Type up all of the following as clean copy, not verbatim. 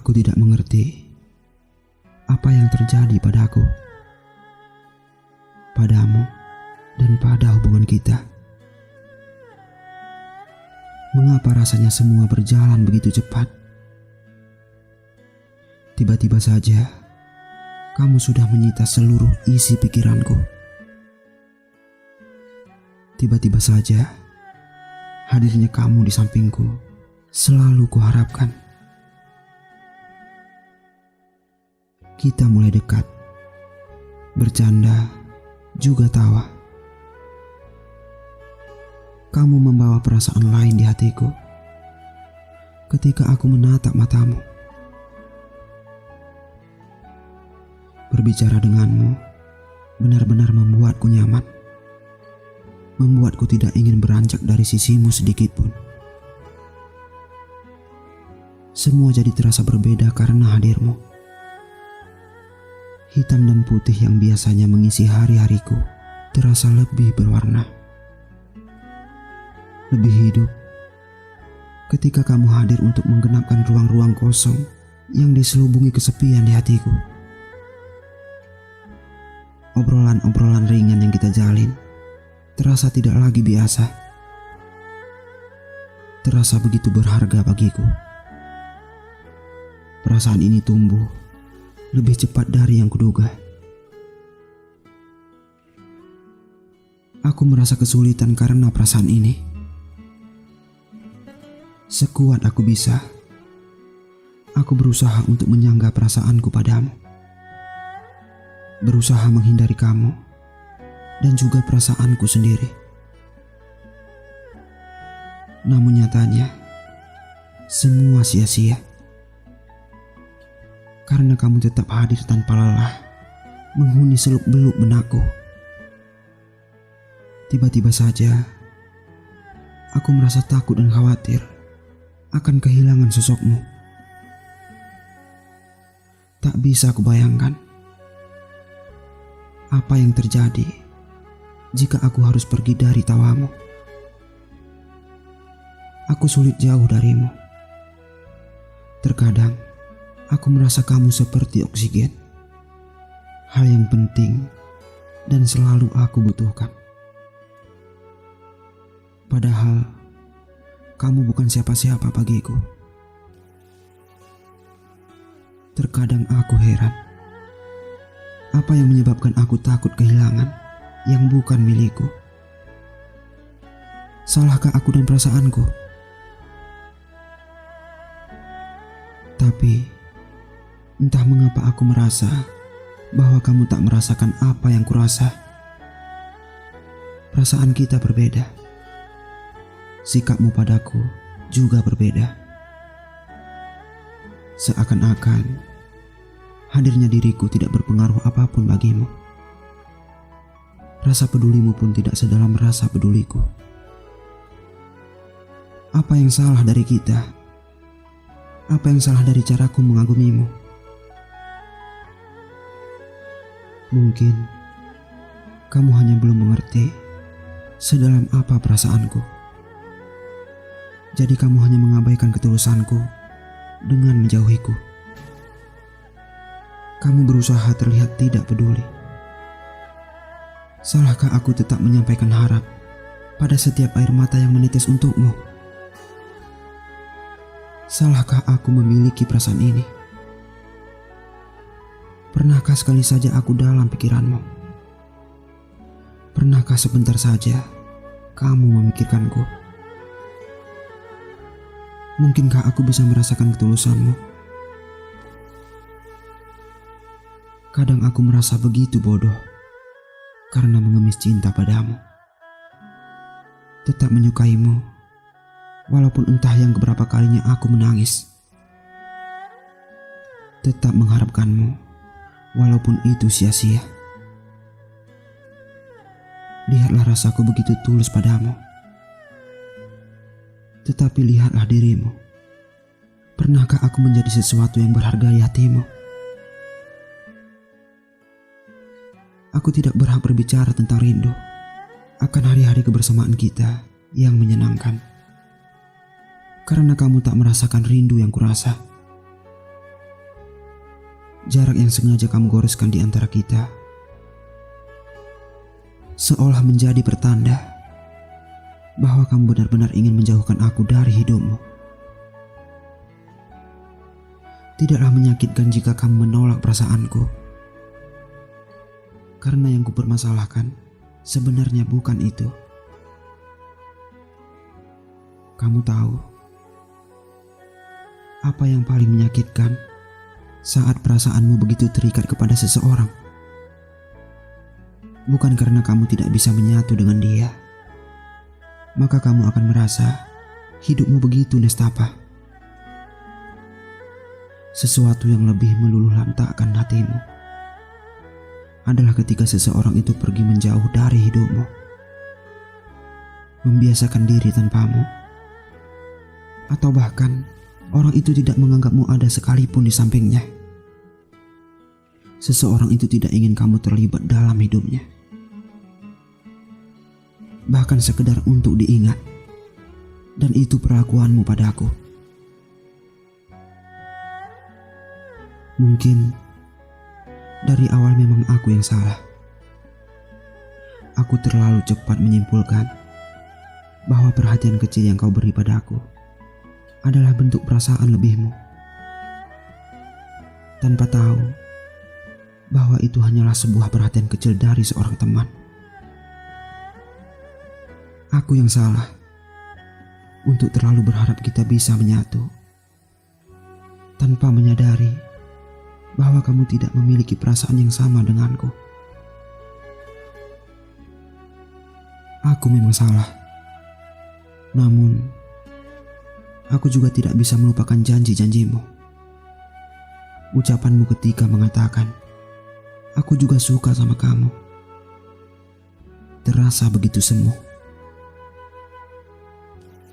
Aku tidak mengerti apa yang terjadi padaku, padamu, dan pada hubungan kita. Mengapa rasanya semua berjalan begitu cepat? Tiba-tiba saja, kamu sudah menyita seluruh isi pikiranku. Tiba-tiba saja, hadirnya kamu di sampingku selalu kuharapkan. Kita mulai dekat, bercanda, juga tawa. Kamu membawa perasaan lain di hatiku ketika aku menatap matamu. Berbicara denganmu benar-benar membuatku nyaman, membuatku tidak ingin beranjak dari sisimu sedikit pun. Semua jadi terasa berbeda karena hadirmu. Hitam dan putih yang biasanya mengisi hari-hariku terasa lebih berwarna, lebih hidup ketika kamu hadir untuk menggenapkan ruang-ruang kosong yang diselubungi kesepian di hatiku. Obrolan-obrolan ringan yang kita jalin terasa tidak lagi biasa, terasa begitu berharga bagiku. Perasaan ini tumbuh lebih cepat dari yang kuduga. Aku merasa kesulitan karena perasaan ini. Sekuat aku bisa, aku berusaha untuk menyangga perasaanku padamu. Berusaha menghindari kamu dan juga perasaanku sendiri. Namun nyatanya, semua sia-sia. Karena kamu tetap hadir tanpa lelah, menghuni seluk-beluk benakku. Tiba-tiba saja, aku merasa takut dan khawatir akan kehilangan sosokmu. Tak bisa aku bayangkan apa yang terjadi jika aku harus pergi dari tawamu. Aku sulit jauh darimu. Terkadang aku merasa kamu seperti oksigen, hal yang penting dan selalu aku butuhkan. Padahal kamu bukan siapa-siapa bagiku. Terkadang aku heran, apa yang menyebabkan aku takut kehilangan yang bukan milikku? Salahkah aku dan perasaanku? Tapi entah mengapa aku merasa bahwa kamu tak merasakan apa yang kurasa. Perasaan kita berbeda. Sikapmu padaku juga berbeda. Seakan-akan hadirnya diriku tidak berpengaruh apapun bagimu. Rasa pedulimu pun tidak sedalam rasa peduliku. Apa yang salah dari kita? Apa yang salah dari caraku mengagumimu? Mungkin kamu hanya belum mengerti sedalam apa perasaanku. Jadi kamu hanya mengabaikan ketulusanku dengan menjauhiku. Kamu berusaha terlihat tidak peduli. Salahkah aku tetap menyampaikan harap pada setiap air mata yang menetes untukmu? Salahkah aku memiliki perasaan ini? Pernahkah sekali saja aku dalam pikiranmu? Pernahkah sebentar saja kamu memikirkanku? Mungkinkah aku bisa merasakan ketulusanmu? Kadang aku merasa begitu bodoh karena mengemis cinta padamu. Tetap menyukaimu, walaupun entah yang keberapa kalinya aku menangis. Tetap mengharapkanmu, walaupun itu sia-sia. Lihatlah rasaku begitu tulus padamu. Tetapi lihatlah dirimu. Pernahkah aku menjadi sesuatu yang berharga di hatimu? Aku tidak berhak berbicara tentang rindu akan hari-hari kebersamaan kita yang menyenangkan. Karena kamu tak merasakan rindu yang kurasa. Jarak yang sengaja kamu goreskan di antara kita seolah menjadi pertanda bahwa kamu benar-benar ingin menjauhkan aku dari hidupmu. Tidaklah menyakitkan jika kamu menolak perasaanku, karena yang kupermasalahkan sebenarnya bukan itu. Kamu tahu apa yang paling menyakitkan saat perasaanmu begitu terikat kepada seseorang? Bukan karena kamu tidak bisa menyatu dengan dia, maka kamu akan merasa hidupmu begitu nestapa. Sesuatu yang lebih meluluh lantakkan hatimu adalah ketika seseorang itu pergi menjauh dari hidupmu, membiasakan diri tanpamu, atau bahkan orang itu tidak menganggapmu ada sekalipun di sampingnya. Seseorang itu tidak ingin kamu terlibat dalam hidupnya, bahkan sekedar untuk diingat, dan itu perlakuanmu padaku. Mungkin dari awal memang aku yang salah. Aku terlalu cepat menyimpulkan bahwa perhatian kecil yang kau beri padaku adalah bentuk perasaan lebihmu, tanpa tahu bahwa itu hanyalah sebuah perhatian kecil dari seorang teman. Aku yang salah untuk terlalu berharap kita bisa menyatu, tanpa menyadari bahwa kamu tidak memiliki perasaan yang sama denganku. Aku memang salah, namun aku juga tidak bisa melupakan janji-janjimu. Ucapanmu ketika mengatakan, "Aku juga suka sama kamu," terasa begitu semu.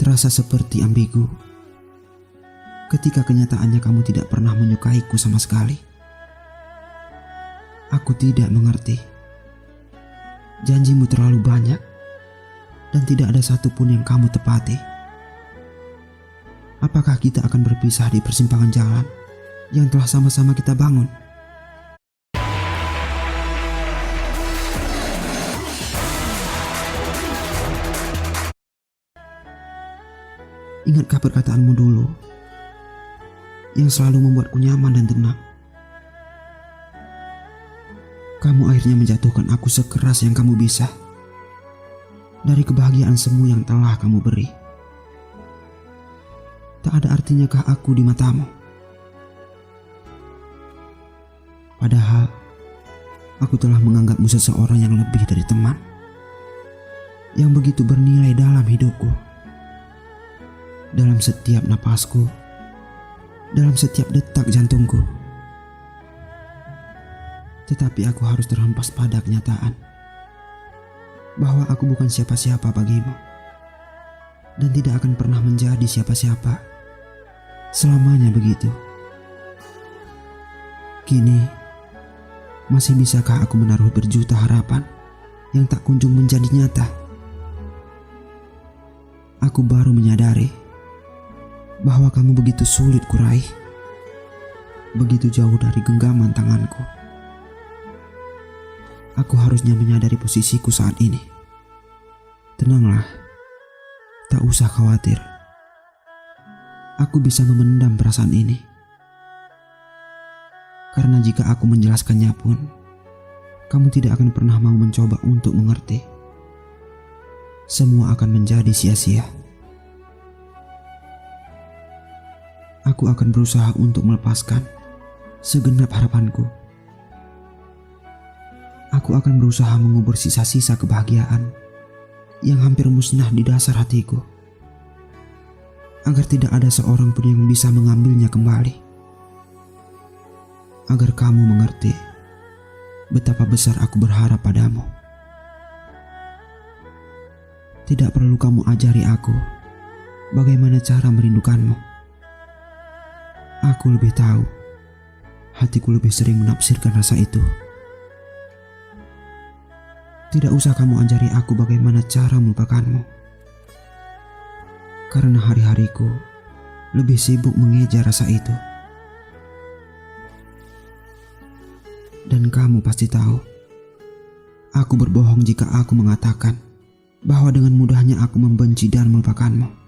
Terasa seperti ambigu ketika kenyataannya kamu tidak pernah menyukaiku sama sekali. Aku tidak mengerti. Janjimu terlalu banyak dan tidak ada satupun yang kamu tepati. Apakah kita akan berpisah di persimpangan jalan yang telah sama-sama kita bangun? Ingatkah perkataanmu dulu yang selalu membuatku nyaman dan tenang? Kamu akhirnya menjatuhkan aku sekeras yang kamu bisa dari kebahagiaan semu yang telah kamu beri. Tak ada artinyakah aku di matamu? Padahal aku telah menganggapmu seseorang yang lebih dari teman, yang begitu bernilai dalam hidupku, dalam setiap napasku, dalam setiap detak jantungku. Tetapi aku harus terhempas pada kenyataan bahwa aku bukan siapa-siapa bagimu, dan tidak akan pernah menjadi siapa-siapa selamanya begitu. Kini, masih bisakah aku menaruh berjuta harapan yang tak kunjung menjadi nyata? Aku baru menyadari bahwa kamu begitu sulit kuraih, begitu jauh dari genggaman tanganku. Aku harusnya menyadari posisiku saat ini. Tenanglah, tak usah khawatir. Aku bisa memendam perasaan ini. Karena jika aku menjelaskannya pun, kamu tidak akan pernah mau mencoba untuk mengerti. Semua akan menjadi sia-sia. Aku akan berusaha untuk melepaskan segenap harapanku. Aku akan berusaha mengubur sisa-sisa kebahagiaan yang hampir musnah di dasar hatiku, agar tidak ada seorang pun yang bisa mengambilnya kembali. Agar kamu mengerti betapa besar aku berharap padamu. Tidak perlu kamu ajari aku bagaimana cara merindukanmu. Aku lebih tahu, hatiku lebih sering menafsirkan rasa itu. Tidak usah kamu ajari aku bagaimana cara melupakanmu, karena hari-hariku lebih sibuk mengejar rasa itu. dan kamu pasti tahu. Aku berbohong jika aku mengatakan bahwa dengan mudahnya aku membenci dan melupakanmu.